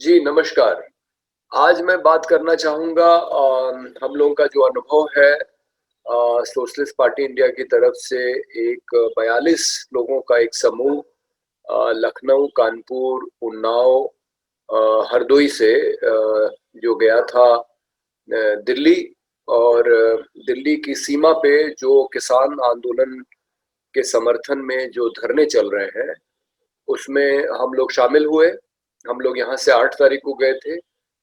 जी, नमस्कार। आज मैं बात करना चाहूँगा हम लोगों का जो अनुभव है सोशलिस्ट पार्टी इंडिया की तरफ से एक 42 लोगों का एक समूह लखनऊ, कानपुर, उन्नाव हरदोई से जो गया था दिल्ली और दिल्ली की सीमा पे जो किसान आंदोलन के समर्थन में जो धरने चल रहे हैं, उसमें हम लोग शामिल हुए। हम लोग यहाँ से 8 तारीख को गए थे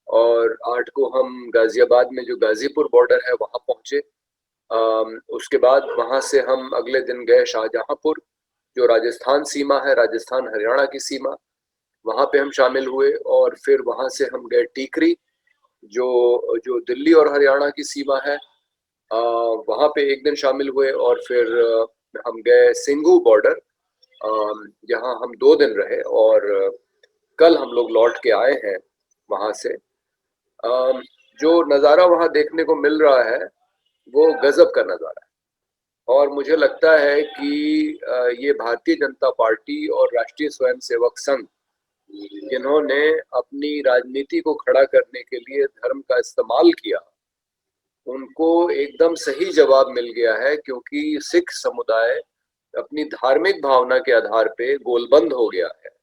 और 8 को हम गाजियाबाद में जो गाजीपुर बॉर्डर है वहाँ पहुँचे। उसके बाद वहाँ से हम अगले दिन गए शाहजहांपुर, जो राजस्थान सीमा है, राजस्थान हरियाणा की सीमा, वहाँ पे हम शामिल हुए और फिर वहाँ से हम गए टीकरी, जो जो दिल्ली और हरियाणा की सीमा है। वहाँ पे एक दिन शामिल हुए और फिर हम गए सिंघू बॉर्डर, जहाँ हम 2 दिन रहे और कल हम लोग लौट के आए हैं वहाँ से। जो नज़ारा वहाँ देखने को मिल रहा है, वो गज़ब का नज़ारा है और मुझे लगता है कि ये भारतीय जनता पार्टी और राष्ट्रीय स्वयंसेवक संघ, जिन्होंने अपनी राजनीति को खड़ा करने के लिए धर्म का इस्तेमाल किया, उनको एकदम सही जवाब मिल गया है, क्योंकि सिख समुदाय अपनी धार्मिक भावना के आधार पे गोलबंद हो गया है।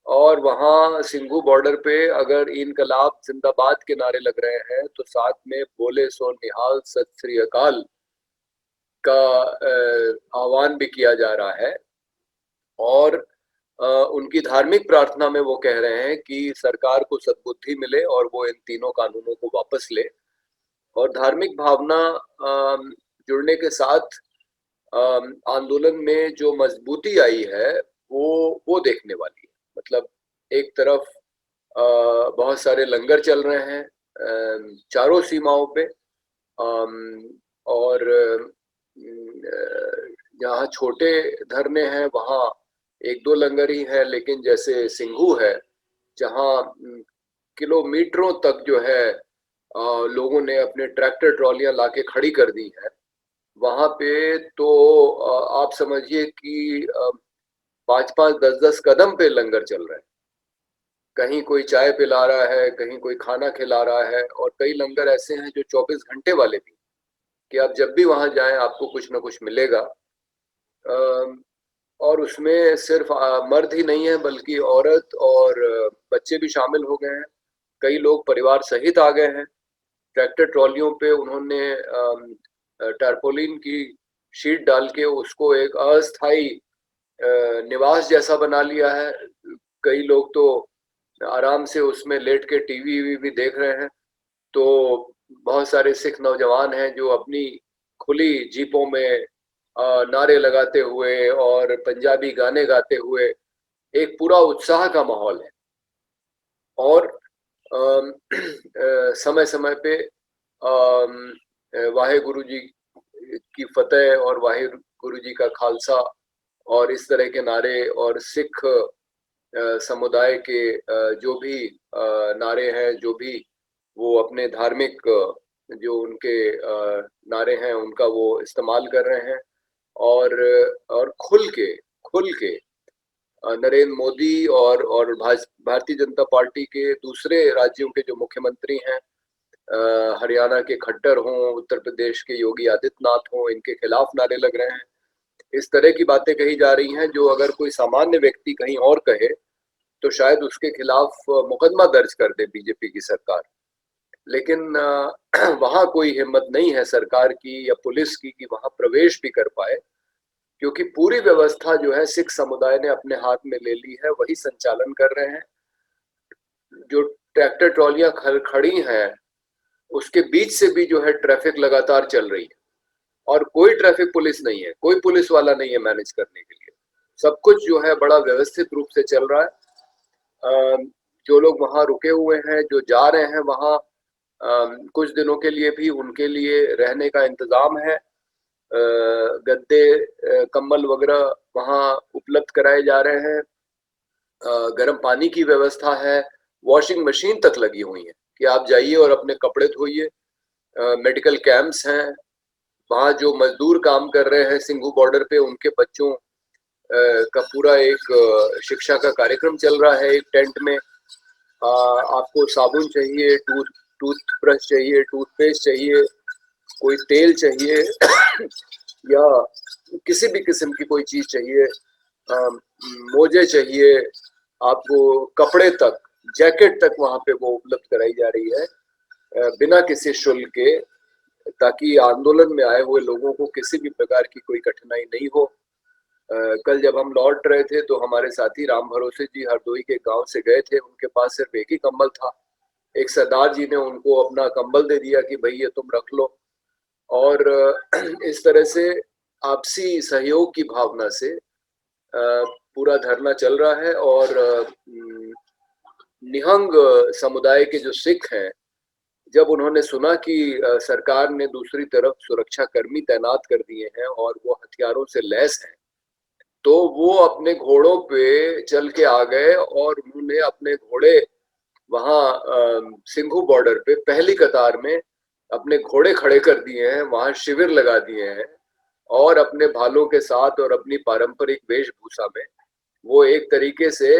और वहाँ सिंघू बॉर्डर पे अगर इनकलाब जिंदाबाद के नारे लग रहे हैं, तो साथ में बोले सो निहाल सत श्री अकाल का आह्वान भी किया जा रहा है। और उनकी धार्मिक प्रार्थना में वो कह रहे हैं कि सरकार को सद्बुद्धि मिले और वो इन तीनों कानूनों को वापस ले। और धार्मिक भावना जुड़ने के साथ आंदोलन में जो मजबूती आई है, वो देखने वाली है। मतलब एक तरफ बहुत सारे लंगर चल रहे हैं चारों सीमाओं पे, और जहाँ छोटे धरने हैं वहाँ एक दो लंगर ही है, लेकिन जैसे सिंघू है, जहाँ किलोमीटरों तक जो है लोगों ने अपने ट्रैक्टर ट्रॉलियां लाके खड़ी कर दी है, वहां पे तो आप समझिए कि 5-5, 10-10 कदम पे लंगर चल रहे हैं। कहीं कोई चाय पिला रहा है, कहीं कोई खाना खिला रहा है, और कई लंगर ऐसे हैं जो 24 घंटे वाले भी, कि आप जब भी वहां जाएं आपको कुछ ना कुछ मिलेगा। और उसमें सिर्फ मर्द ही नहीं है, बल्कि औरत और बच्चे भी शामिल हो गए हैं। कई लोग परिवार सहित आ गए हैं। ट्रैक्टर ट्रॉलियों पे उन्होंने टारपोलिन की शीट डाल के उसको एक अस्थाई निवास जैसा बना लिया है। कई लोग तो आराम से उसमें लेट के टीवी भी देख रहे हैं। तो बहुत सारे सिख नौजवान हैं जो अपनी खुली जीपों में नारे लगाते हुए और पंजाबी गाने गाते हुए, एक पूरा उत्साह का माहौल है। और समय समय पे वाहे गुरु जी की फतेह और वाहे गुरु जी का खालसा और इस तरह के नारे, और सिख समुदाय के जो भी नारे हैं, जो भी वो अपने धार्मिक जो उनके नारे हैं उनका वो इस्तेमाल कर रहे हैं। और खुल के नरेंद्र मोदी और भारतीय जनता पार्टी के दूसरे राज्यों के जो मुख्यमंत्री हैं, हरियाणा के खट्टर हों, उत्तर प्रदेश के योगी आदित्यनाथ हों, इनके खिलाफ नारे लग रहे हैं। इस तरह की बातें कही जा रही हैं जो अगर कोई सामान्य व्यक्ति कहीं और कहे तो शायद उसके खिलाफ मुकदमा दर्ज कर दे बीजेपी की सरकार। लेकिन वहां कोई हिम्मत नहीं है सरकार की या पुलिस की कि वहां प्रवेश भी कर पाए, क्योंकि पूरी व्यवस्था जो है सिख समुदाय ने अपने हाथ में ले ली है, वही संचालन कर रहे हैं। जो ट्रैक्टर ट्रॉलियां खड़ी हैं, उसके बीच से भी जो है ट्रैफिक लगातार चल रही है, और कोई ट्रैफिक पुलिस नहीं है, कोई पुलिस वाला नहीं है मैनेज करने के लिए। सब कुछ जो है बड़ा व्यवस्थित रूप से चल रहा है। जो लोग वहां रुके हुए हैं, जो जा रहे हैं वहां कुछ दिनों के लिए भी, उनके लिए रहने का इंतजाम है। गद्दे, कंबल वगैरह वहां उपलब्ध कराए जा रहे हैं। गर्म पानी की व्यवस्था है, वॉशिंग मशीन तक लगी हुई है कि आप जाइए और अपने कपड़े धोइए। मेडिकल कैंप्स हैं। वहाँ जो मजदूर काम कर रहे हैं सिंघू बॉर्डर पे, उनके बच्चों का पूरा एक शिक्षा का कार्यक्रम चल रहा है एक टेंट में। आपको साबुन चाहिए, टूथब्रश चाहिए, टूथपेस्ट चाहिए, कोई तेल चाहिए या किसी भी किस्म की कोई चीज चाहिए, मोजे चाहिए, आपको कपड़े तक, जैकेट तक वहां पे वो उपलब्ध कराई जा रही है बिना किसी शुल्क के, ताकि आंदोलन में आए हुए लोगों को किसी भी प्रकार की कोई कठिनाई नहीं हो। कल जब हम लौट रहे थे तो हमारे साथी राम भरोसे जी हरदोई के गांव से गए थे, उनके पास सिर्फ एक ही कंबल था। एक सरदार जी ने उनको अपना कंबल दे दिया कि भाई ये तुम रख लो। और इस तरह से आपसी सहयोग की भावना से पूरा धरना चल रहा है। और निहंग समुदाय के जो सिख हैं, जब उन्होंने सुना कि सरकार ने दूसरी तरफ सुरक्षा कर्मी तैनात कर दिए हैं और वो हथियारों से लैस हैं, तो वो अपने घोड़ों पे चल के आ गए और उन्होंने अपने घोड़े वहां सिंघू बॉर्डर पे पहली कतार में अपने घोड़े खड़े कर दिए हैं, वहां शिविर लगा दिए हैं और अपने भालों के साथ और अपनी पारंपरिक वेशभूषा में वो एक तरीके से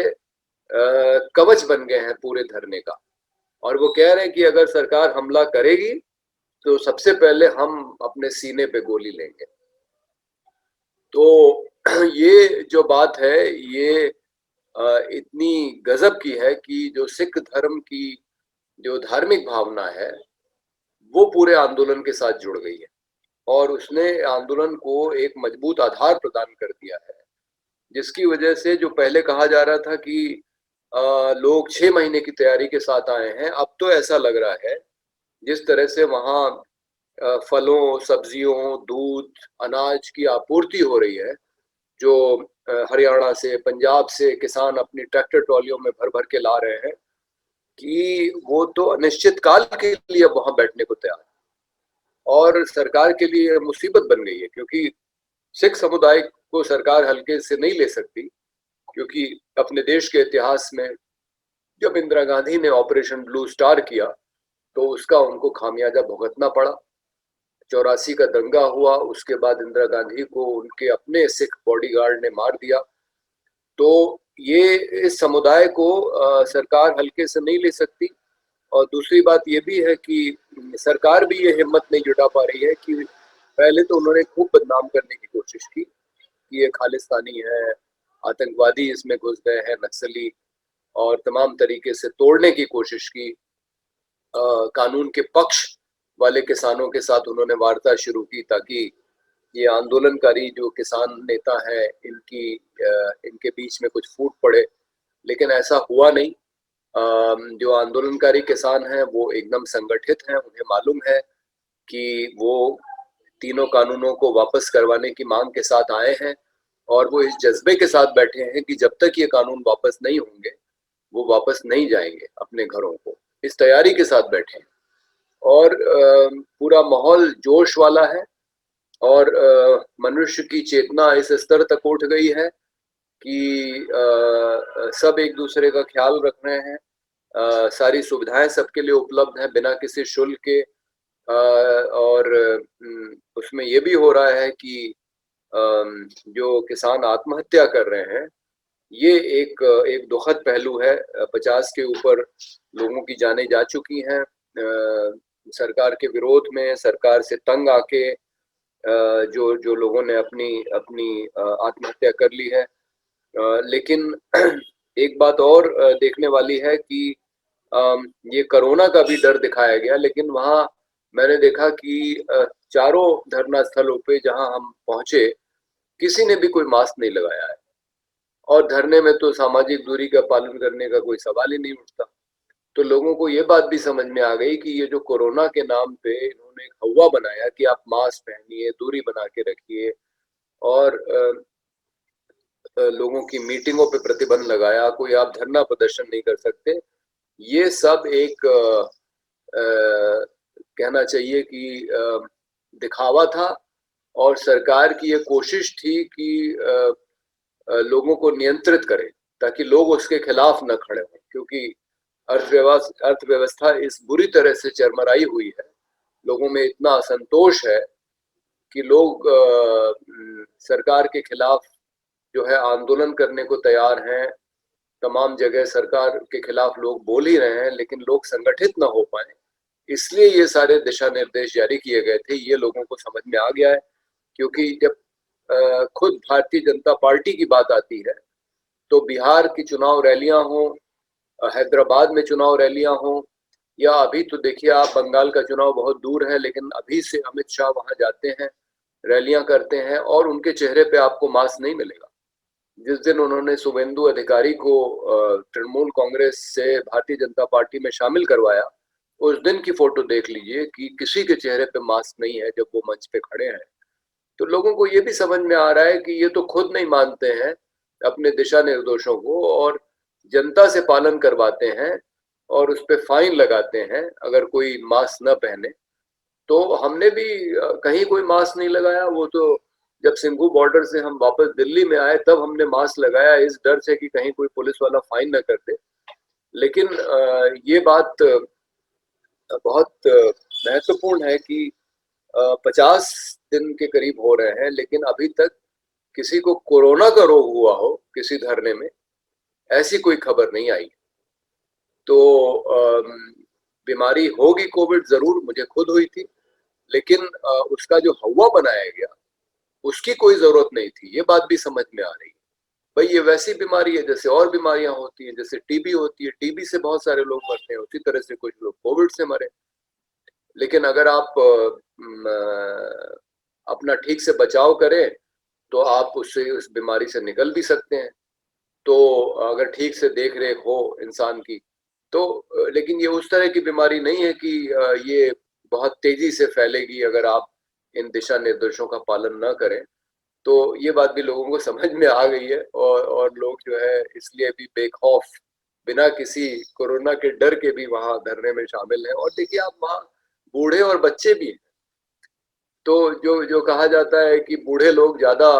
कवच बन गए हैं पूरे धरने का। और वो कह रहे हैं कि अगर सरकार हमला करेगी तो सबसे पहले हम अपने सीने पे गोली लेंगे। तो ये जो बात है ये इतनी गजब की है कि जो सिख धर्म की जो धार्मिक भावना है वो पूरे आंदोलन के साथ जुड़ गई है और उसने आंदोलन को एक मजबूत आधार प्रदान कर दिया है, जिसकी वजह से जो पहले कहा जा रहा था कि लोग 6 महीने की तैयारी के साथ आए हैं, अब तो ऐसा लग रहा है जिस तरह से वहां फलों, सब्जियों, दूध, अनाज की आपूर्ति हो रही है, जो हरियाणा से, पंजाब से किसान अपनी ट्रैक्टर ट्रॉलियों में भर भर के ला रहे हैं, कि वो तो अनिश्चित काल के लिए वहां बैठने को तैयार है। और सरकार के लिए मुसीबत बन गई है, क्योंकि सिख समुदाय को सरकार हल्के से नहीं ले सकती, क्योंकि अपने देश के इतिहास में जब इंदिरा गांधी ने ऑपरेशन ब्लू स्टार किया तो उसका उनको खामियाजा भुगतना पड़ा। 84 का दंगा हुआ, उसके बाद इंदिरा गांधी को उनके अपने सिख बॉडीगार्ड ने मार दिया। तो ये इस समुदाय को सरकार हल्के से नहीं ले सकती। और दूसरी बात ये भी है कि सरकार भी ये हिम्मत नहीं जुटा पा रही है कि पहले तो उन्होंने खूब बदनाम करने की कोशिश की कि ये खालिस्तानी है, आतंकवादी इसमें घुस गए हैं, नक्सली, और तमाम तरीके से तोड़ने की कोशिश की। कानून के पक्ष वाले किसानों के साथ उन्होंने वार्ता शुरू की ताकि ये आंदोलनकारी जो किसान नेता हैं इनके बीच में कुछ फूट पड़े, लेकिन ऐसा हुआ नहीं। जो आंदोलनकारी किसान हैं वो एकदम संगठित हैं, उन्हें मालूम है कि वो तीनों कानूनों को वापस करवाने की मांग के साथ आए हैं और वो इस जज्बे के साथ बैठे हैं कि जब तक ये कानून वापस नहीं होंगे वो वापस नहीं जाएंगे अपने घरों को, इस तैयारी के साथ बैठे हैं। और पूरा माहौल जोश वाला है और मनुष्य की चेतना इस स्तर तक उठ गई है कि सब एक दूसरे का ख्याल रख रहे हैं। सारी सुविधाएं सबके लिए उपलब्ध हैं बिना किसी शुल्क के। और उसमें ये भी हो रहा है कि जो किसान आत्महत्या कर रहे हैं, ये एक एक दुखद पहलू है। 50 के ऊपर लोगों की जानें जा चुकी हैं सरकार के विरोध में, सरकार से तंग आके जो जो लोगों ने अपनी अपनी आत्महत्या कर ली है। लेकिन एक बात और देखने वाली है कि ये कोरोना का भी डर दिखाया गया, लेकिन वहां मैंने देखा कि चारों धरना स्थलों पे जहां हम पहुंचे किसी ने भी कोई मास्क नहीं लगाया है और धरने में तो सामाजिक दूरी का पालन करने का कोई सवाल ही नहीं उठता। तो लोगों को ये बात भी समझ में आ गई कि ये जो कोरोना के नाम पे इन्होंने एक हवा बनाया कि आप मास्क पहनिए, दूरी बना के रखिए, और लोगों की मीटिंगों पे प्रतिबंध लगाया, कोई आप धरना प्रदर्शन नहीं कर सकते। ये सब एक कहना चाहिए कि दिखावा था और सरकार की ये कोशिश थी कि लोगों को नियंत्रित करे ताकि लोग उसके खिलाफ न खड़े हों, क्योंकि अर्थव्यवस्था इस बुरी तरह से चरमराई हुई है, लोगों में इतना असंतोष है कि लोग सरकार के खिलाफ जो है आंदोलन करने को तैयार हैं। तमाम जगह सरकार के खिलाफ लोग बोल ही रहे हैं, लेकिन लोग संगठित ना हो पाए, इसलिए ये सारे दिशा निर्देश जारी किए गए थे। ये लोगों को समझ में आ गया है, क्योंकि जब खुद भारतीय जनता पार्टी की बात आती है तो बिहार की चुनाव रैलियां हों, हैदराबाद में चुनाव रैलियां हों, या अभी तो देखिए आप, बंगाल का चुनाव बहुत दूर है, लेकिन अभी से अमित शाह वहां जाते हैं, रैलियां करते हैं, और उनके चेहरे पे आपको मास्क नहीं मिलेगा। जिस दिन उन्होंने शुभेंदु अधिकारी को तृणमूल कांग्रेस से भारतीय जनता पार्टी में शामिल करवाया, उस दिन की फोटो देख लीजिए कि किसी के चेहरे पे मास्क नहीं है जब वो मंच पे खड़े हैं। तो लोगों को ये भी समझ में आ रहा है कि ये तो खुद नहीं मानते हैं अपने दिशा निर्देशों को, और जनता से पालन करवाते हैं और उस पे फाइन लगाते हैं अगर कोई मास्क न पहने। तो हमने भी कहीं कोई मास्क नहीं लगाया। वो तो जब सिंघू बॉर्डर से हम वापस दिल्ली में आए तब हमने मास्क लगाया, इस डर से कि कहीं कोई पुलिस वाला फाइन न कर दे। लेकिन ये बात बहुत महत्वपूर्ण है कि 50 दिन के करीब हो रहे हैं, लेकिन अभी तक किसी को कोरोना का रोग हुआ हो किसी धरने में, ऐसी कोई खबर नहीं आई। तो बीमारी होगी कोविड जरूर, मुझे खुद हुई थी, लेकिन उसका जो हवा बनाया गया उसकी कोई जरूरत नहीं थी, ये बात भी समझ में आ रही है। भाई ये वैसी बीमारी है जैसे और बीमारियां होती हैं, जैसे टीबी होती है, टीबी से बहुत सारे लोग मरते हैं, उसी तरह से कुछ लोग कोविड से मरे। लेकिन अगर आप अपना ठीक से बचाव करें तो आप उससे, उस बीमारी से निकल भी सकते हैं। तो अगर ठीक से देख रेख हो इंसान की तो लेकिन ये उस तरह की बीमारी नहीं है कि ये बहुत तेजी से फैलेगी अगर आप इन दिशा निर्देशों का पालन न करें। तो ये बात भी लोगों को समझ में आ गई है, और लोग जो है इसलिए भी बेखौफ, बिना किसी कोरोना के डर के भी वहां धरने में शामिल हैं। और देखिए आप, वहां बूढ़े और बच्चे भी हैं। तो जो जो कहा जाता है कि बूढ़े लोग ज्यादा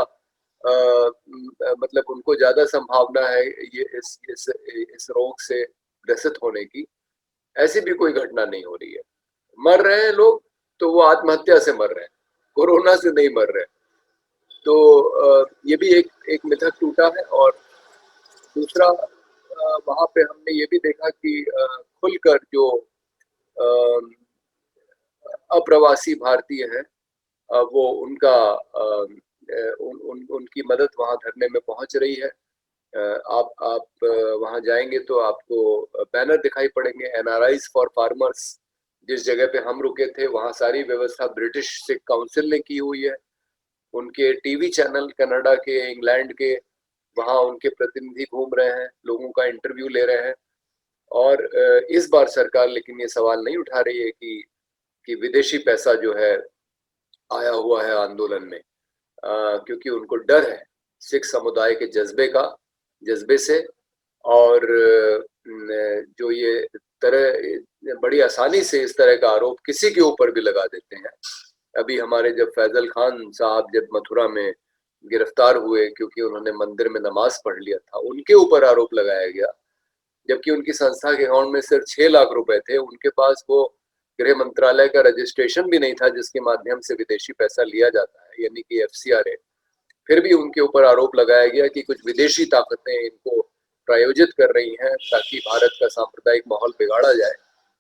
मतलब उनको ज्यादा संभावना है ये इस रोग से ग्रसित होने की, ऐसी भी कोई घटना नहीं हो रही है। मर रहे हैं लोग तो वो आत्महत्या से मर रहे हैं, कोरोना से नहीं मर रहे हैं। तो ये भी एक एक मिथक टूटा है। और दूसरा, वहां पे हमने ये भी देखा कि खुलकर जो अप्रवासी भारतीय हैं, वो उनका उनकी मदद वहां धरने में पहुंच रही है। आप वहां जाएंगे तो आपको बैनर दिखाई पड़ेंगे, एनआरआईज फॉर फार्मर्स। जिस जगह पे हम रुके थे वहां सारी व्यवस्था ब्रिटिश सिख काउंसिल ने की हुई है। उनके टीवी चैनल कनाडा के, इंग्लैंड के, वहां उनके प्रतिनिधि घूम रहे हैं, लोगों का इंटरव्यू ले रहे हैं। और इस बार सरकार लेकिन ये सवाल नहीं उठा रही है कि विदेशी पैसा जो है आया हुआ है आंदोलन में, क्योंकि उनको डर है सिख समुदाय के जज्बे से। और जो ये तरह बड़ी आसानी से इस तरह का आरोप किसी के ऊपर भी लगा देते हैं। अभी हमारे जब फैजल खान साहब जब मथुरा में गिरफ्तार हुए क्योंकि उन्होंने मंदिर में नमाज पढ़ लिया था, उनके ऊपर आरोप लगाया गया, जबकि उनकी संस्था के अकाउंट में सिर्फ 6 लाख रुपए थे। उनके पास वो गृह मंत्रालय का रजिस्ट्रेशन भी नहीं था जिसके माध्यम से विदेशी पैसा लिया जाता है, यानी कि FCRA। फिर भी उनके ऊपर आरोप लगाया गया कि कुछ विदेशी ताकतें इनको प्रायोजित कर रही हैं ताकि भारत का सांप्रदायिक माहौल बिगाड़ा जाए।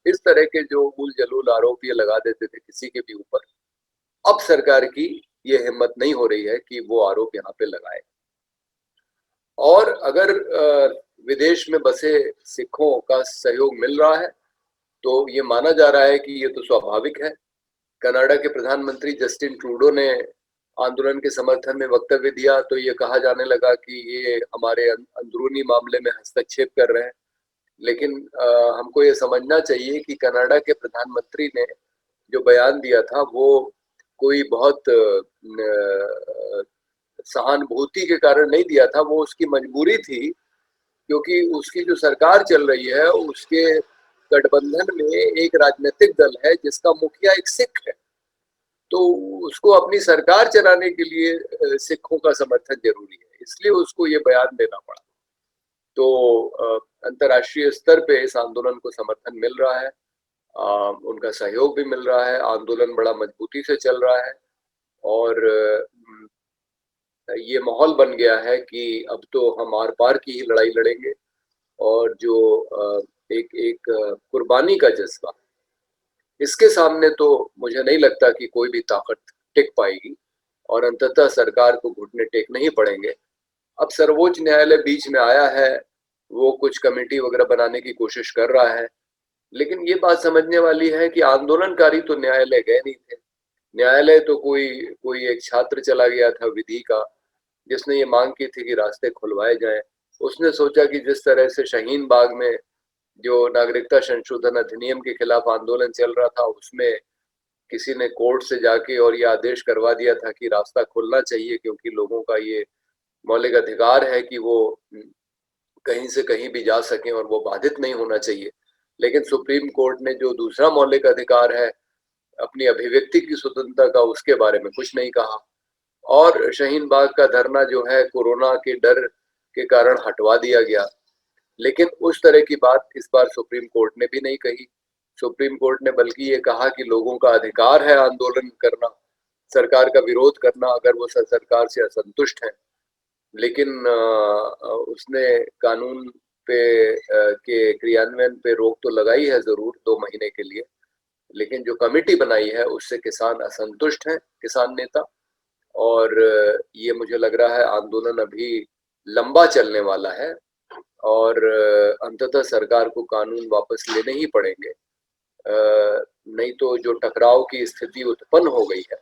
इस तरह के जो उल जलूल आरोप ये लगा देते थे किसी के भी ऊपर, अब सरकार की ये हिम्मत नहीं हो रही है कि वो आरोप यहाँ पे लगाए। और अगर विदेश में बसे सिखों का सहयोग मिल रहा है तो ये माना जा रहा है कि ये तो स्वाभाविक है। कनाडा के प्रधानमंत्री जस्टिन ट्रूडो ने आंदोलन के समर्थन में वक्तव्य दिया तो ये कहा जाने लगा कि ये हमारे अंदरूनी मामले में हस्तक्षेप कर रहे हैं। लेकिन हमको ये समझना चाहिए कि कनाडा के प्रधानमंत्री ने जो बयान दिया था वो कोई बहुत सहानुभूति के कारण नहीं दिया था, वो उसकी मजबूरी थी, क्योंकि उसकी जो सरकार चल रही है उसके गठबंधन में एक राजनीतिक दल है जिसका मुखिया एक सिख है। तो उसको अपनी सरकार चलाने के लिए सिखों का समर्थन जरूरी है, इसलिए उसको ये बयान देना पड़ा। तो अंतर्राष्ट्रीय स्तर पे इस आंदोलन को समर्थन मिल रहा है, उनका सहयोग भी मिल रहा है, आंदोलन बड़ा मजबूती से चल रहा है। और ये माहौल बन गया है कि अब तो हम आर पार की ही लड़ाई लड़ेंगे। और जो एक एक कुर्बानी का जज्बा, इसके सामने तो मुझे नहीं लगता कि कोई भी ताकत टिक पाएगी और अंततः सरकार को घुटने टेकने ही पड़ेंगे। अब सर्वोच्च न्यायालय बीच में आया है, वो कुछ कमेटी वगैरह बनाने की कोशिश कर रहा है, लेकिन ये बात समझने वाली है कि आंदोलनकारी तो न्यायालय गए नहीं थे। न्यायालय तो कोई कोई एक छात्र चला गया था विधि का, जिसने ये मांग की थी कि रास्ते खुलवाए जाएं। उसने सोचा कि जिस तरह से शाहीन बाग में जो नागरिकता संशोधन अधिनियम के खिलाफ आंदोलन चल रहा था, उसमें किसी ने कोर्ट से जाके और ये आदेश करवा दिया था कि रास्ता खुलना चाहिए, क्योंकि लोगों का ये मौलिक अधिकार है कि वो कहीं से कहीं भी जा सकें और वो बाधित नहीं होना चाहिए। लेकिन सुप्रीम कोर्ट ने जो दूसरा मौलिक अधिकार है अपनी अभिव्यक्ति की स्वतंत्रता का, उसके बारे में कुछ नहीं कहा। और शाहीन बाग का धरना जो है कोरोना के डर के कारण हटवा दिया गया, लेकिन उस तरह की बात इस बार सुप्रीम कोर्ट ने भी नहीं कही। सुप्रीम कोर्ट ने बल्कि ये कहा कि लोगों का अधिकार है आंदोलन करना, सरकार का विरोध करना, अगर वो सरकार से असंतुष्ट है। लेकिन उसने कानून पे के क्रियान्वयन पे रोक तो लगाई है जरूर 2 महीने के लिए, लेकिन जो कमेटी बनाई है उससे किसान असंतुष्ट हैं, किसान नेता। और ये मुझे लग रहा है आंदोलन अभी लंबा चलने वाला है और अंततः सरकार को कानून वापस लेने ही पड़ेंगे। नहीं तो जो टकराव की स्थिति उत्पन्न हो गई है,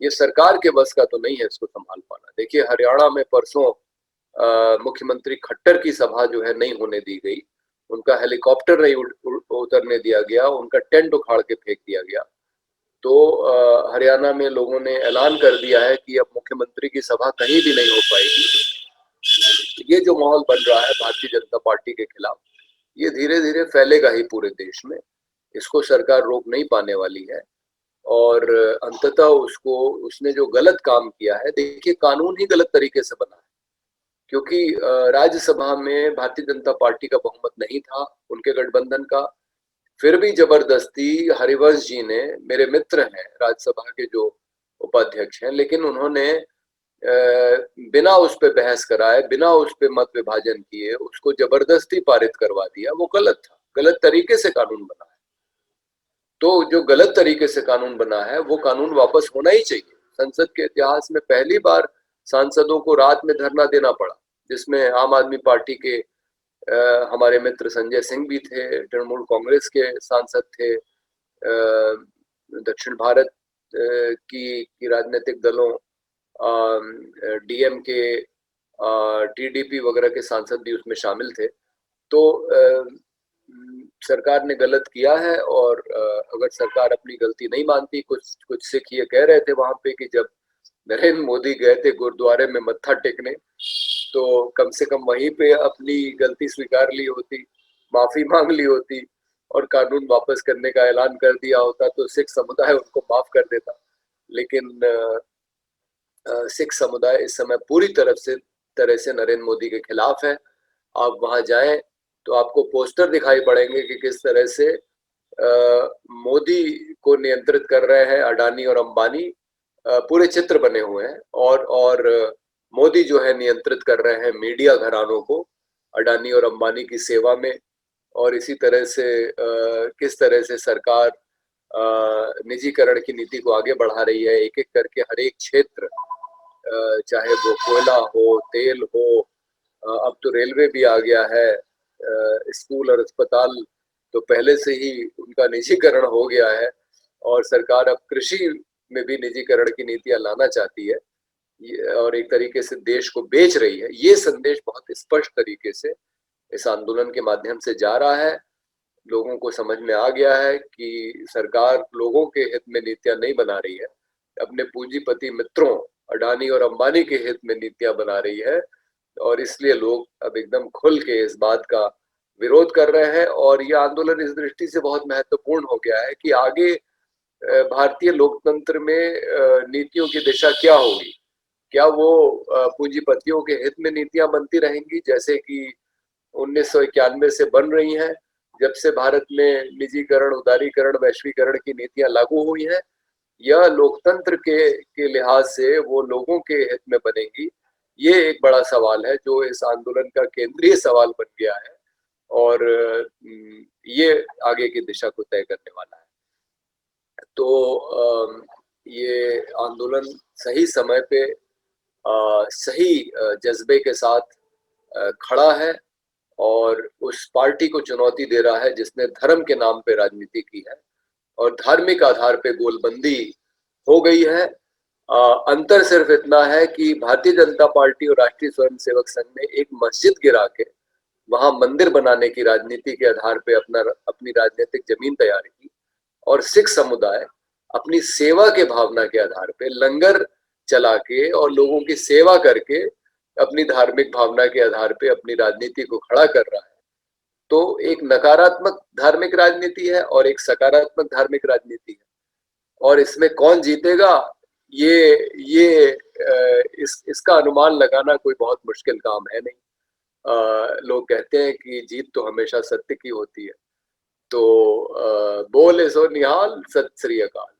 ये सरकार के बस का तो नहीं है इसको संभाल पाना। देखिए हरियाणा में परसों मुख्यमंत्री खट्टर की सभा जो है नहीं होने दी गई, उनका हेलीकॉप्टर नहीं उतरने दिया गया, उनका टेंट उखाड़ के फेंक दिया गया। तो हरियाणा में लोगों ने ऐलान कर दिया है कि अब मुख्यमंत्री की सभा कहीं भी नहीं हो पाएगी। ये जो माहौल बन रहा है भारतीय जनता पार्टी के खिलाफ, ये धीरे धीरे फैलेगा ही पूरे देश में, इसको सरकार रोक नहीं पाने वाली है। और अंततः उसको, उसने जो गलत काम किया है, देखिए कानून ही गलत तरीके से बना है, क्योंकि राज्यसभा में भारतीय जनता पार्टी का बहुमत नहीं था, उनके गठबंधन का। फिर भी जबरदस्ती हरिवंश जी ने, मेरे मित्र हैं राज्यसभा के जो उपाध्यक्ष हैं, लेकिन उन्होंने बिना उस पे बहस कराए, बिना उस पे मत विभाजन किए उसको जबरदस्ती पारित करवा दिया। वो गलत था, गलत तरीके से कानून बना है। तो जो गलत तरीके से कानून बना है वो कानून वापस होना ही चाहिए। संसद के इतिहास में पहली बार सांसदों को रात में धरना देना पड़ा, जिसमें आम आदमी पार्टी के हमारे मित्र संजय सिंह भी थे, तृणमूल कांग्रेस के सांसद थे, दक्षिण भारत की राजनीतिक दलों, डीएमके, टीडीपी वगैरह के सांसद भी उसमें शामिल थे। तो सरकार ने गलत किया है और अगर सरकार अपनी गलती नहीं मानती, कुछ कुछ सिख ये कह रहे थे वहां पे कि जब नरेंद्र मोदी गए थे गुरुद्वारे में मत्था टेकने, तो कम से कम वहीं पे अपनी गलती स्वीकार ली होती, माफी मांग ली होती और कानून वापस करने का ऐलान कर दिया होता, तो सिख समुदाय उनको माफ कर देता। लेकिन सिख समुदाय इस समय पूरी तरह से नरेंद्र मोदी के खिलाफ है। आप वहां जाएं तो आपको पोस्टर दिखाई पड़ेंगे कि किस तरह से मोदी को नियंत्रित कर रहे हैं अडानी और अंबानी, पूरे चित्र बने हुए हैं। और मोदी जो है नियंत्रित कर रहे हैं मीडिया घरानों को अडानी और अंबानी की सेवा में। और इसी तरह से किस तरह से सरकार निजीकरण की नीति को आगे बढ़ा रही है, एक एक करके हर एक क्षेत्र, चाहे वो कोयला हो, तेल हो, अब तो रेलवे भी आ गया है, स्कूल और अस्पताल तो पहले से ही उनका निजीकरण हो गया है। और सरकार अब कृषि में भी निजीकरण की नीतियां लाना चाहती है और एक तरीके से देश को बेच रही है। ये संदेश बहुत स्पष्ट तरीके से इस आंदोलन के माध्यम से जा रहा है। लोगों को समझ में आ गया है कि सरकार लोगों के हित में नीतियां नहीं बना रही है, अपने पूंजीपति मित्रों अडानी और अंबानी के हित में नीतियां बना रही है। और इसलिए लोग अब एकदम खुल के इस बात का विरोध कर रहे हैं। और यह आंदोलन इस दृष्टि से बहुत महत्वपूर्ण हो गया है कि आगे भारतीय लोकतंत्र में नीतियों की दिशा क्या होगी। क्या वो पूंजीपतियों के हित में नीतियां बनती रहेंगी, जैसे कि 1991 से बन रही हैं, जब से भारत में निजीकरण, उदारीकरण, वैश्वीकरण की नीतियां लागू हुई हैं, या लोकतंत्र के लिहाज से वो लोगों के हित में बनेंगी। ये एक बड़ा सवाल है जो इस आंदोलन का केंद्रीय सवाल बन गया है। और ये आगे की दिशा को तय करने वाला है। तो ये आंदोलन सही समय पे सही जज्बे के साथ खड़ा है और उस पार्टी को चुनौती दे रहा है जिसने धर्म के नाम पे राजनीति की है और धार्मिक आधार पे गोलबंदी हो गई है। अंतर सिर्फ इतना है कि भारतीय जनता पार्टी और राष्ट्रीय स्वयंसेवक संघ ने एक मस्जिद गिरा के वहां मंदिर बनाने की राजनीति के आधार पे अपनी राजनीतिक जमीन तैयार की और सिख समुदाय अपनी सेवा के भावना के आधार पे लंगर चला के और लोगों की सेवा करके अपनी धार्मिक भावना के आधार पे अपनी राजनीति को खड़ा कर रहा है। तो एक नकारात्मक धार्मिक राजनीति है और एक सकारात्मक धार्मिक राजनीति है और इसमें कौन जीतेगा ये इसका अनुमान लगाना कोई बहुत मुश्किल काम है नहीं। लोग कहते हैं कि जीत तो हमेशा सत्य की होती है। तो बोले सो निहाल, सत श्री अकाल।